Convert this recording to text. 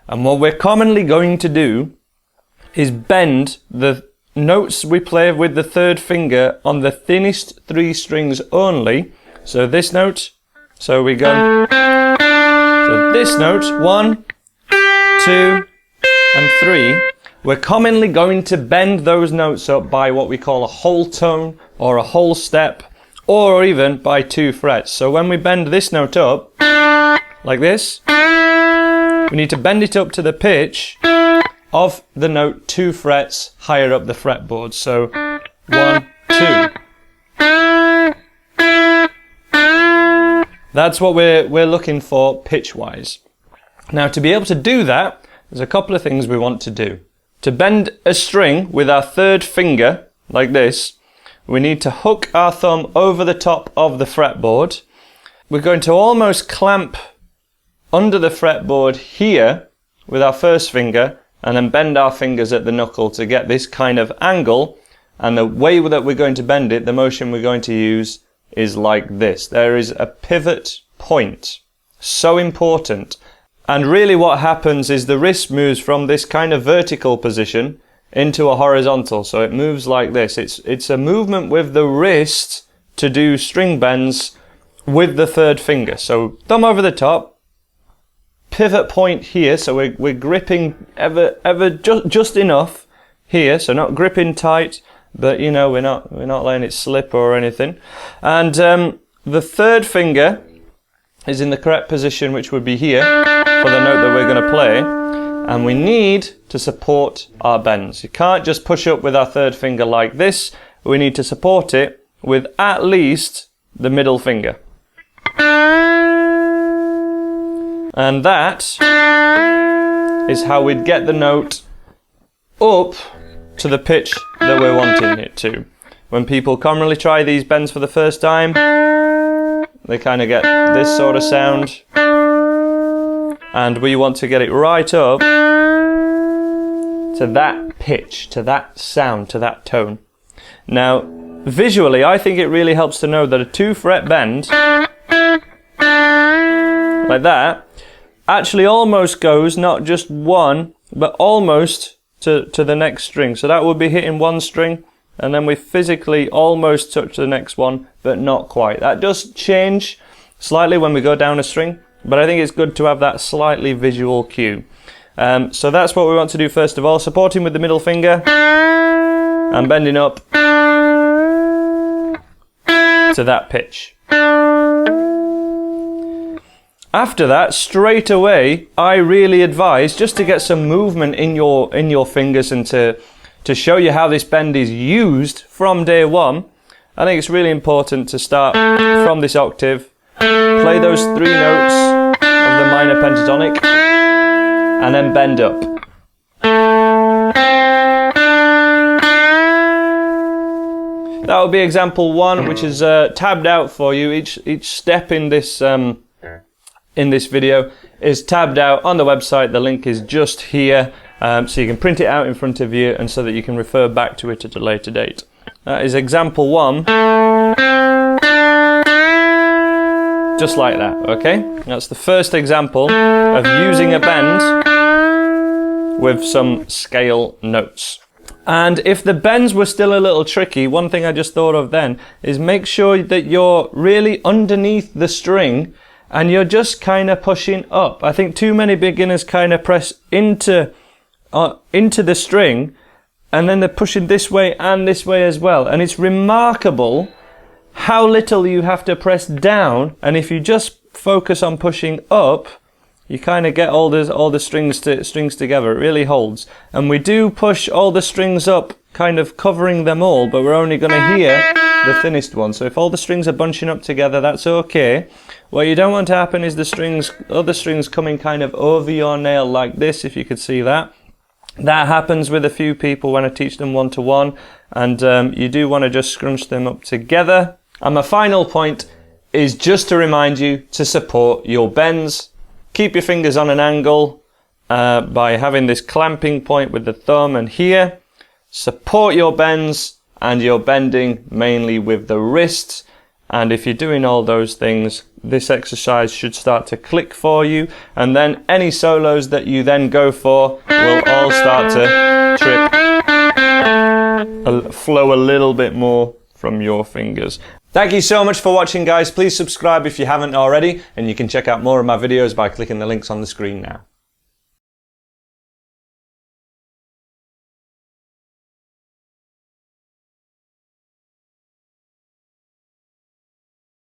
And what we're commonly going to do is bend the notes we play with the third finger on the thinnest 3 strings only. So this note, so we go, so this note, 1, 2, and 3, we're commonly going to bend those notes up by what we call a whole tone or a whole step, or even by 2 frets. So when we bend this note up, like this, we need to bend it up to the pitch of the note 2 frets higher up the fretboard. So 1, 2. That's what we're looking for pitch-wise. Now, to be able to do that, there's a couple of things we want to do. To bend a string with our third finger, like this, we need to hook our thumb over the top of the fretboard. We're going to almost clamp under the fretboard here with our first finger, and then bend our fingers at the knuckle to get this kind of angle. And the way that we're going to bend it, the motion we're going to use is like this. There is a pivot point. So important. And really what happens is the wrist moves from this kind of vertical position into a horizontal. So it moves like this. It's a movement with the wrist to do string bends with the third finger. So thumb over the top, pivot point here. So we're gripping just enough here. So not gripping tight, but you know, we're not letting it slip or anything. And the third finger is in the correct position, which would be here for the note that we're going to play. And we need to support our bends. You can't just push up with our third finger like this. We need to support it with at least the middle finger. And that is how we'd get the note up to the pitch that we're wanting it to. When people commonly try these bends for the first time, they kind of get this sort of sound. And we want to get it right up to that pitch, to that sound, to that tone. Now, visually, I think it really helps to know that a 2 fret bend, like that, actually almost goes not just one, but almost to the next string. So that would be hitting one string, and then we physically almost touch the next one, but not quite. That does change slightly when we go down a string, but I think it's good to have that slightly visual cue. So that's what we want to do first of all, supporting with the middle finger and bending up to that pitch. After that, straight away, I really advise just to get some movement in your fingers and to show you how this bend is used from day one. I think it's really important to start from this octave, play those 3 notes of the minor pentatonic, and then bend up. That will be example 1, which is tabbed out for you. Each step in this video is tabbed out on the website. The link is just here, so you can print it out in front of you, and so that you can refer back to it at a later date. That is example 1, just like that, okay? That's the first example of using a bend with some scale notes. And if the bends were still a little tricky, one thing I just thought of then is make sure that you're really underneath the string and you're just kind of pushing up. I think too many beginners kind of press into the string, and then they're pushing this way and this way as well. And it's remarkable how little you have to press down, and if you just focus on pushing up, you kind of get all the strings together. It really holds. And we do push all the strings up, kind of covering them all, but we're only going to hear the thinnest one. So if all the strings are bunching up together, that's okay. What you don't want to happen is other strings coming kind of over your nail like this, if you could see that. That happens with a few people when I teach them one-to-one, and you do want to just scrunch them up together. And my final point is just to remind you to support your bends. Keep your fingers on an angle by having this clamping point with the thumb and here. Support your bends, and you're bending mainly with the wrists. And if you're doing all those things, this exercise should start to click for you, and then any solos that you then go for will all start to flow a little bit more from your fingers. Thank you so much for watching, guys. Please subscribe if you haven't already, and you can check out more of my videos by clicking the links on the screen now.